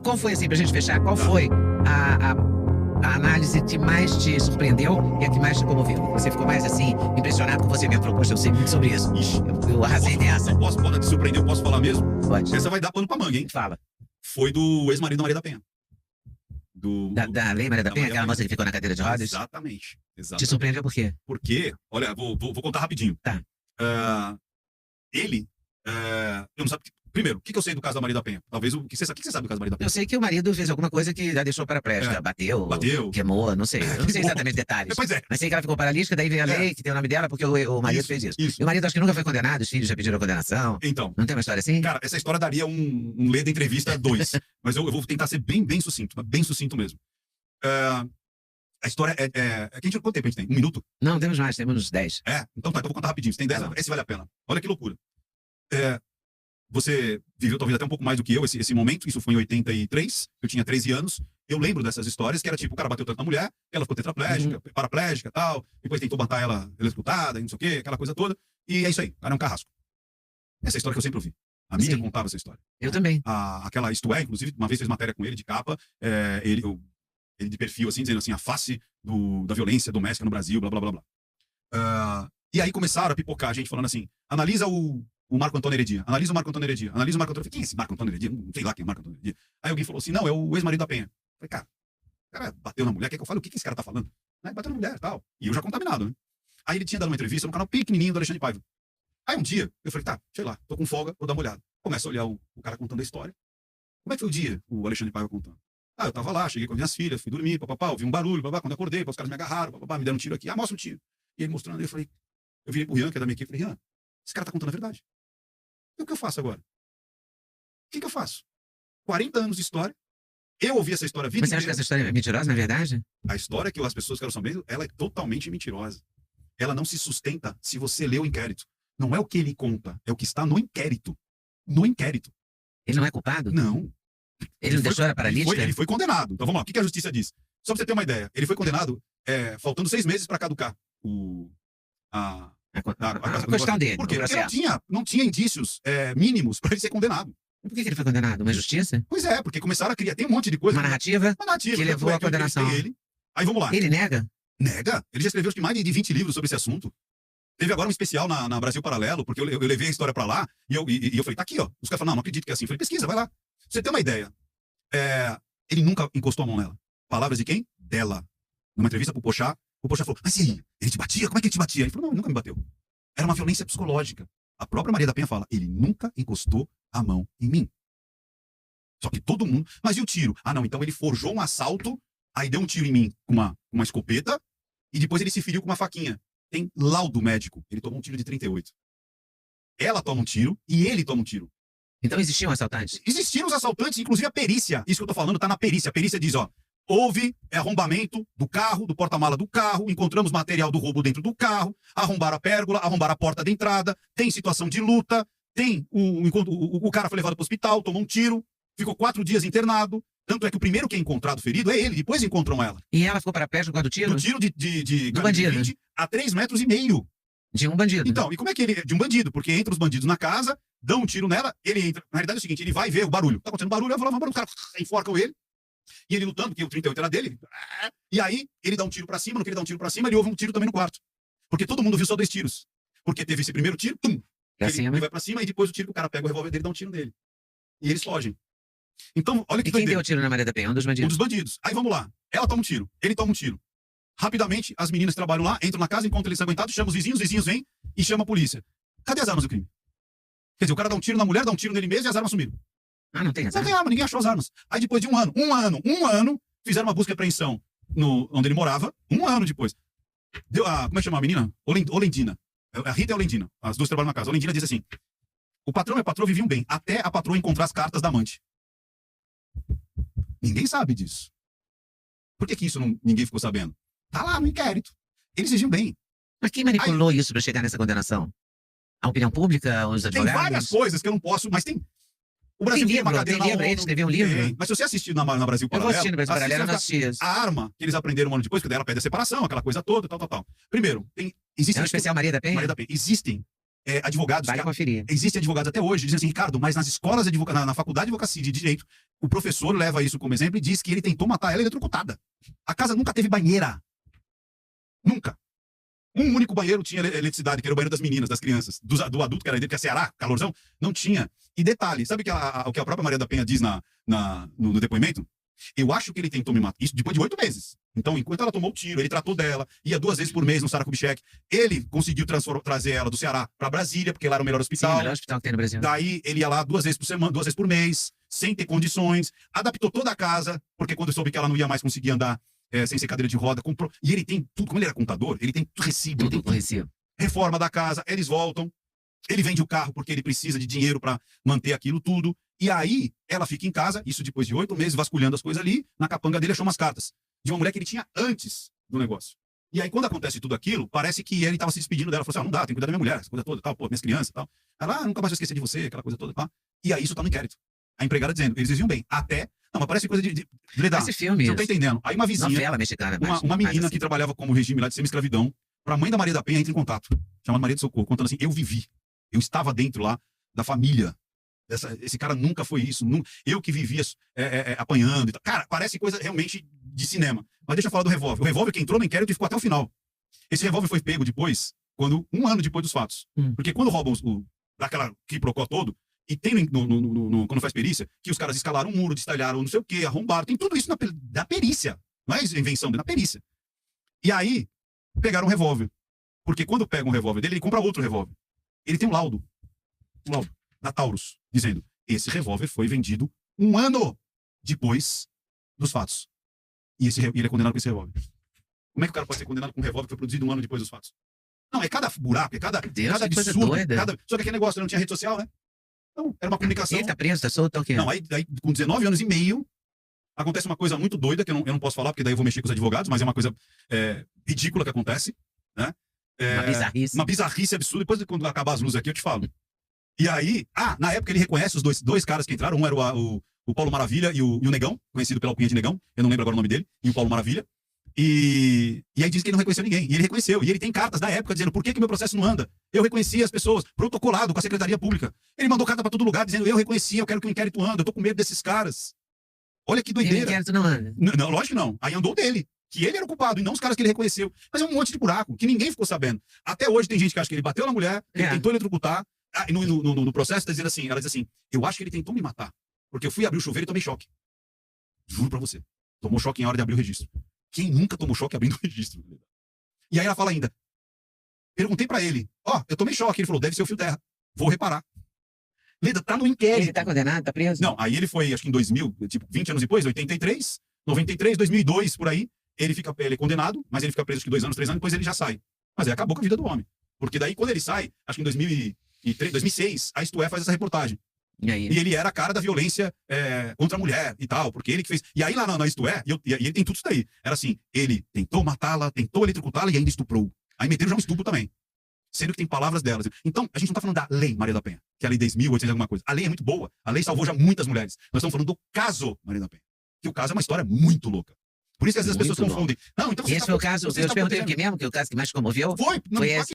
Qual foi, assim, pra gente fechar, qual foi a análise que mais te surpreendeu e a que mais te comoveu? Você ficou mais, assim, impressionado com você mesmo? Falou, poxa, eu sei muito sobre isso. Ixi, Eu arrasei nessa. Pode te surpreender, eu posso falar mesmo? Pode. Essa vai dar pano pra manga, hein? Fala. Foi do ex-marido da Maria da Penha. Da Lei Maria da Penha, aquela Penha. moça que ficou na cadeira de rodas? Exatamente. Te surpreendeu por quê? Porque, olha, vou contar rapidinho. Tá. Ele, eu não sabe. Primeiro, o que eu sei do caso da Maria da Penha? Talvez o que você sabe do caso da Maria da Penha? Eu sei que o marido fez alguma coisa que já deixou paraplégica. Bateu, queimou, não sei. Eu não sei exatamente detalhes. Pois é. Mas sei que ela ficou paralítica, daí veio a lei que tem o nome dela, porque o marido fez isso. E o marido acho que nunca foi condenado, os filhos já pediram condenação. Então. Não tem uma história assim? Cara, essa história daria um ler da entrevista 2. Mas eu vou tentar ser bem sucinto, bem sucinto mesmo. A história quanto tempo a gente tem? 1 minuto? Não, temos mais, temos uns 10. Então tá, então vou contar rapidinho. Você tem 10 anos. Esse vale a pena. Olha que loucura. Você viveu talvez até um pouco mais do que eu esse momento. Isso foi em 83. Eu tinha 13 anos. Eu lembro dessas histórias que era tipo, o cara bateu tanto na mulher, que ela ficou tetraplégica, paraplégica e tal. Depois tentou matar ela eletrocutada, não sei o quê, aquela coisa toda. E é isso aí. O cara é um carrasco. Essa é a história que eu sempre ouvi. A mídia contava essa história. Eu também. Aquela Isto É, inclusive, uma vez fez matéria com ele de capa. Ele de perfil, assim, dizendo assim, a face da violência doméstica no Brasil, blá, blá, blá, blá. E aí começaram a pipocar a gente falando assim, analisa o Marco Antônio Heredia, analisa o Marco Antônio Heredia, analisa o Marco Antônio... Quem é esse Marco Antônio Heredia? Não sei lá quem é o Marco Antônio Heredia. Aí alguém falou assim, não, é o ex-marido da Penha. Eu falei, cara, o cara bateu na mulher, quer que eu fale o que esse cara tá falando? Bateu na mulher e tal. E eu já contaminado, né? Aí ele tinha dado uma entrevista no canal pequenininho do Alexandre Paiva. Aí um dia, eu falei, tá, sei lá, tô com folga, vou dar uma olhada. Começo a olhar o cara contando a história. Como é que foi o dia, o Alexandre Paiva contando? Eu tava lá, cheguei com as minhas filhas, fui dormir, papapá, ouvi um barulho, papapá, quando eu acordei, os caras me agarraram, papapá, me deram um tiro aqui, mostra um tiro. E ele mostrando, eu falei, eu virei pro Rian, que é da minha equipe, falei, Rian, esse cara tá contando a verdade. E o que eu faço agora? O que eu faço? 40 anos de história, eu ouvi essa história a vida Mas você acha que essa história é mentirosa, na verdade? A história que as pessoas querem saber, ela é totalmente mentirosa. Ela não se sustenta se você lê o inquérito. Não é o que ele conta, é o que está no inquérito. No inquérito. Ele não é culpado? Não. Ele não deixou ela paralítica? Ele foi condenado. Então vamos lá, o que a justiça diz? Só pra você ter uma ideia, ele foi condenado faltando 6 meses para caducar a questão dele. Porque não tinha indícios mínimos para ele ser condenado. Por que ele foi condenado? Uma justiça? Pois é, porque começaram a criar, tem um monte de coisa. Uma narrativa que levou à condenação. Aí vamos lá. Ele nega? Nega. Ele já escreveu acho que mais de 20 livros sobre esse assunto. Teve agora um especial na Brasil Paralelo, porque eu levei a história pra lá, e eu falei, tá aqui, ó. Os caras falaram, não acredito que é assim. Eu falei, pesquisa, vai lá. Pra você ter uma ideia, ele nunca encostou a mão nela. Palavras de quem? Dela. Numa entrevista pro Pochá, o Pochá falou, mas e aí? Ele te batia? Como é que ele te batia? Ele falou, não, ele nunca me bateu. Era uma violência psicológica. A própria Maria da Penha fala, ele nunca encostou a mão em mim. Só que todo mundo, mas e o tiro? Ah, não, então ele forjou um assalto, aí deu um tiro em mim com uma escopeta, e depois ele se feriu com uma faquinha. Tem laudo médico. Ele tomou um tiro de 38. Ela toma um tiro e ele toma um tiro. Então existiam assaltantes? Existiram os assaltantes, inclusive a perícia. Isso que eu tô falando tá na perícia. A perícia diz, ó, houve arrombamento do carro, do porta-mala do carro, encontramos material do roubo dentro do carro, arrombaram a pérgola, arrombaram a porta de entrada, tem situação de luta, tem o cara foi levado para o hospital, tomou um tiro, ficou 4 dias internado. Tanto é que o primeiro que é encontrado ferido é ele, depois encontram ela. E ela ficou para pé por causa do tiro? Do tiro do bandido. 20 a 3,5 metros. De um bandido. Então, e como é que ele... De um bandido, porque entra os bandidos na casa, dão um tiro nela, ele entra... Na realidade é o seguinte, ele vai ver o barulho. Tá acontecendo barulho, eu vou lá, o cara enforcam ele, e ele lutando, porque o 38 era dele, e aí ele dá um tiro pra cima, no que ele dá um tiro pra cima, ele ouve um tiro também no quarto. Porque todo mundo viu só 2 tiros. Porque teve esse primeiro tiro, ele vai pra cima, e depois o tiro que o cara pega o revólver dele e dá um tiro nele. E eles fogem. Então, olha que doideira. E quem deu o tiro na Maria da Penha? Um dos bandidos? Um dos bandidos. Aí vamos lá. Ela toma um tiro, ele toma um tiro. Rapidamente, as meninas que trabalham lá, entram na casa, encontram ele ensanguentado, chamam os vizinhos vêm e chamam a polícia. Cadê as armas do crime? Quer dizer, o cara dá um tiro na mulher, dá um tiro nele mesmo e as armas sumiram. Não tem Não tem arma, ninguém achou as armas. Aí depois de um ano, fizeram uma busca e apreensão onde ele morava, 1 ano depois. Deu a, como é que chama a menina? Olendina. A Rita e a Olendina, as duas trabalham na casa. A Olendina diz assim, o patrão e a patroa viviam bem, até a patroa encontrar as cartas da amante. Ninguém sabe disso. Por que isso ninguém ficou sabendo? Tá lá no inquérito. Eles viviam bem. Mas quem manipulou isso para chegar nessa condenação? A opinião pública, os advogados? Tem várias coisas que eu não posso, mas tem... O Brasil tem uma cadeira na ONU. Eles escreviam um livro? Mas se você assistir na Brasil Paralelo... Eu vou assistir no Brasil Paralelo, eu não assisti isso. A arma que eles aprenderam um ano depois, que daí ela pede a separação, aquela coisa toda, tal. Primeiro, existe... É um especial Maria da Penha? Maria da Penha. Existem advogados... Vai conferir. Existem advogados até hoje, dizem assim, Ricardo, mas nas escolas, na faculdade de advocacia de direito, o professor leva isso como exemplo e diz que ele tentou matar ela eletrocutada. A casa nunca teve banheira. Nunca. Um único banheiro tinha eletricidade, que era o banheiro das meninas, das crianças. Do adulto, que era dele, que é Ceará, calorzão, não tinha. E detalhe, sabe o que a própria Maria da Penha diz no depoimento? Eu acho que ele tentou me matar. Isso depois de 8 meses. Então, enquanto ela tomou o tiro, ele tratou dela, ia 2 vezes por mês no Sara Kubitschek. Ele conseguiu trazer ela do Ceará para Brasília, porque lá era o melhor hospital. Sim, o melhor hospital que tem no Brasil. Daí, ele ia lá 2 vezes por semana, 2 vezes por mês, sem ter condições. Adaptou toda a casa, porque quando soube que ela não ia mais conseguir andar sem ser cadeira de roda, comprou. E ele tem tudo, como ele era contador, ele tem recibo. Tudo com recibo. Reforma da casa, eles voltam. Ele vende o carro porque ele precisa de dinheiro para manter aquilo tudo. E aí, ela fica em casa, isso depois de 8 meses, vasculhando as coisas ali. Na capanga dele, achou umas cartas de uma mulher que ele tinha antes do negócio. E aí, quando acontece tudo aquilo, parece que ele estava se despedindo dela. Falou assim, não dá, tem que cuidar da minha mulher, essa coisa toda, tal, pô, minhas crianças e tal. Ela, nunca mais vou esquecer de você, aquela coisa toda, tá? E aí, isso tá no inquérito. A empregada dizendo, eles viviam bem. Até, não, mas parece coisa de Ledar. Esse filme, você não tá entendendo. Aí uma vizinha, novela mexicana, uma menina assim. que trabalhava como regime lá de semi-escravidão, pra mãe da Maria da Penha, entra em contato, chamada Maria de Socorro, contando assim, eu vivi. Eu estava dentro lá da família. Esse cara nunca foi isso. Eu que vivia apanhando. E tal. Cara, parece coisa realmente de cinema. Mas deixa eu falar do revólver. O revólver que entrou no inquérito e ficou até o final. Esse revólver foi pego depois, 1 ano depois dos fatos. Porque quando roubam daquela quiprocó todo, e tem quando faz perícia, que os caras escalaram um muro, destalharam não sei o quê, arrombaram. Tem tudo isso da perícia. Não é invenção, é na perícia. E aí, pegaram um revólver. Porque quando pega um revólver dele, ele compra outro revólver. Ele tem um laudo da Taurus, dizendo, esse revólver foi vendido 1 ano depois dos fatos. E ele é condenado com esse revólver. Como é que o cara pode ser condenado com um revólver que foi produzido 1 ano depois dos fatos? Não, é cada buraco, é cada absurdo. Só que aquele negócio não tinha rede social, né? Então, era uma comunicação. Ele tá preso, tá solto, tá o quê? Não, aí com 19 anos e meio, acontece uma coisa muito doida, que eu não posso falar, porque daí eu vou mexer com os advogados, mas é uma coisa ridícula que acontece, né? Uma bizarrice. Uma bizarrice absurda. Depois, quando acabar as luzes aqui, eu te falo. E aí, na época ele reconhece os dois caras que entraram. Um era o Paulo Maravilha e o Negão, conhecido pela alcunha de Negão. Eu não lembro agora o nome dele. E o Paulo Maravilha. E aí diz que ele não reconheceu ninguém. E ele reconheceu. E ele tem cartas da época dizendo, por que meu processo não anda? Eu reconheci as pessoas, protocolado com a Secretaria Pública. Ele mandou carta pra todo lugar dizendo, eu reconheci, eu quero que o inquérito ande, eu tô com medo desses caras. Olha que E o doideira. inquérito não anda. Não, lógico que não. Aí andou dele. Que ele era o culpado, e não os caras que ele reconheceu. Mas é um monte de buraco, que ninguém ficou sabendo. Até hoje tem gente que acha que ele bateu na mulher, ele tentou eletrocutar. No processo, ela diz assim, eu acho que ele tentou me matar. Porque eu fui abrir o chuveiro e tomei choque. Juro pra você. Tomou choque em hora de abrir o registro. Quem nunca tomou choque abrindo o registro? E aí ela fala ainda, perguntei pra ele, eu tomei choque. Ele falou, deve ser o fio terra. Vou reparar. Leda, tá no inquérito. Ele tá condenado, tá preso? Não, aí ele foi, acho que em 2000, tipo, 20 anos depois, 83, 93, 2002, por aí, ele é condenado, mas ele fica preso acho que 2 anos, 3 anos, depois ele já sai. Mas aí acabou com a vida do homem. Porque daí, quando ele sai, acho que em 2006, a Isto É faz essa reportagem. E aí? E ele era a cara da violência contra a mulher e tal, porque ele que fez. E aí lá na Isto É, e ele tem tudo isso daí. Era assim, ele tentou matá-la, tentou eletrocutá-la e ainda estuprou. Aí meteram já um estupro também. Sendo que tem palavras delas. Então, a gente não tá falando da lei Maria da Penha, que é a lei 10.800 alguma coisa. A lei é muito boa. A lei salvou já muitas mulheres. Nós estamos falando do caso Maria da Penha. Que o caso é uma história muito louca. Por isso que às vezes as pessoas confundem. Não, então Esse foi o caso, eu te perguntei o que mesmo, que é o caso que mais comoveu? Foi esse.